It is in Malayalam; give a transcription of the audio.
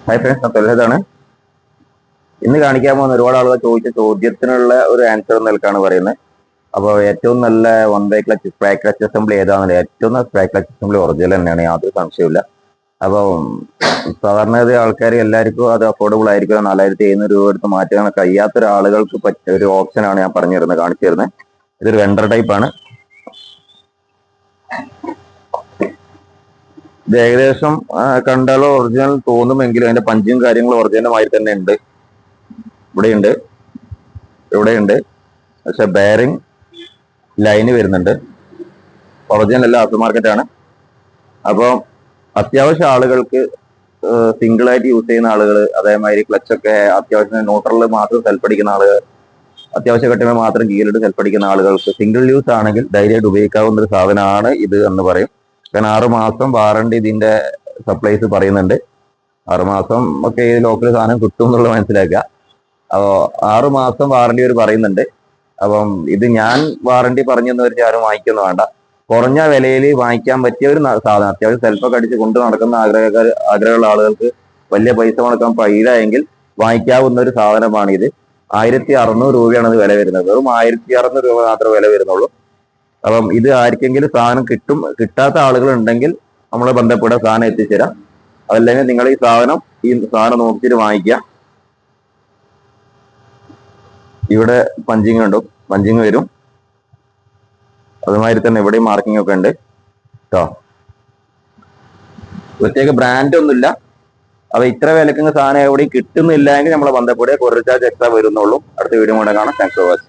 ഹായ് ഫ്രണ്ട്സ്, തൊലതാണ് ഇന്ന് കാണിക്കാൻ പോകുന്ന ഒരുപാട് ആളുകൾ ചോദിച്ച ചോദ്യത്തിനുള്ള ഒരു ആൻസർ നൽകാണ് പറയുന്നത്. അപ്പോൾ ഏറ്റവും നല്ല one way clutch spray clutch assembly ഏതാണെന്ന്, ഏറ്റവും നല്ല സ്പ്രേ ക്ലച്ച് അസംബ്ലി ഒറിജിനൽ തന്നെയാണ്, യാതൊരു സംശയമില്ല. അപ്പോൾ സാധാരണ ആൾക്കാർ എല്ലാവർക്കും അത് അഫോർഡബിൾ ആയിരിക്കും. 4700 രൂപ എടുത്ത് മാറ്റാൻ കഴിയാത്ത ആളുകൾക്ക് പറ്റിയ ഒരു ഓപ്ഷനാണ് ഞാൻ പറഞ്ഞു തരുന്നത്, കാണിച്ചു തരുന്നത്. ഇതൊരു വെണ്ടർ ടൈപ്പ് ആണ്. ഇത് ഏകദേശം കണ്ടാലോ ഒറിജിനൽ തോന്നുമെങ്കിലും അതിന്റെ പഞ്ചും കാര്യങ്ങളും ഒറിജിനലുമായി തന്നെ ഉണ്ട്. ഇവിടെയുണ്ട്, പക്ഷെ ബെയറിംഗ് ലൈന് വരുന്നുണ്ട്. ഒറിജിനൽ അല്ല, ആഫ്റ്റർ മാർക്കറ്റ് ആണ്. അപ്പോൾ അത്യാവശ്യം ആളുകൾക്ക് സിംഗിൾ ആയിട്ട് യൂസ് ചെയ്യുന്ന ആളുകൾ, അതേമാതിരി ക്ലച്ചൊക്കെ അത്യാവശ്യം ന്യൂട്രലിൽ മാത്രം സെൽഫടിക്കുന്ന ആളുകൾ, അത്യാവശ്യ ഘട്ടങ്ങൾ മാത്രം ഗിയറിട്ട് സെൽഫടിക്കുന്ന ആളുകൾക്ക് സിംഗിൾ യൂസ് ആണെങ്കിൽ ധൈര്യമായിട്ട് ഉപയോഗിക്കാവുന്ന ഒരു സാധനമാണ് ഇത് എന്ന് പറയും. കാരണം 6 മാസം വാറണ്ടി ഇതിന്റെ സപ്ലൈസ് പറയുന്നുണ്ട്. 6 മാസം ഒക്കെ ഈ ലോക്കൽ സാധനം കിട്ടും എന്നുള്ളത് മനസ്സിലാക്കുക. അപ്പോൾ 6 മാസം വാറണ്ടി അവർ പറയുന്നുണ്ട്. അപ്പം ഇത് ഞാൻ വാറണ്ടി പറഞ്ഞെന്ന് വെച്ചാൽ ആരും വാങ്ങിക്കൊന്നും വേണ്ട. കുറഞ്ഞ വിലയിൽ വാങ്ങിക്കാൻ പറ്റിയ ഒരു സാധനം, അത്യാവശ്യം സെൽഫൊക്കെ അടിച്ച് കൊണ്ട് നടക്കുന്ന ആഗ്രഹമുള്ള ആളുകൾക്ക് വലിയ പൈസ മുടക്കാൻ കഴിയില്ല വാങ്ങിക്കാവുന്ന ഒരു സാധനമാണ് ഇത്. 1600 രൂപയാണ് ഇത് വില വരുന്നത്. വെറും 1600 രൂപ മാത്രമേ വില വരുന്നുള്ളൂ. അപ്പം ഇത് ആർക്കെങ്കിലും സാധനം കിട്ടാത്ത ആളുകൾ ഉണ്ടെങ്കിൽ നമ്മളെ ബന്ധപ്പെടുക, സാധനം എത്തിച്ചേരാം. അതല്ലെങ്കിൽ നിങ്ങൾ ഈ സാധനം നോക്കിയിട്ട് വാങ്ങിക്കുക. ഇവിടെ പഞ്ചിങ് വരും. അതുമാതിരി തന്നെ ഇവിടെയും മാർക്കിംഗ് ഒക്കെ ഉണ്ട് കേട്ടോ. പ്രത്യേക ബ്രാൻഡ് ഒന്നുമില്ല. അപ്പൊ ഇത്ര വിലക്കുന്ന സാധനം എവിടെയും കിട്ടുന്നില്ല എങ്കിൽ നമ്മളെ ബന്ധപ്പെടുക. കൊറിയർ ചാർജ് എക്സ്ട്രാ വരുന്നുള്ളൂ. അടുത്ത വീഡിയോ കൂടെ കാണാം. Thanks for watching.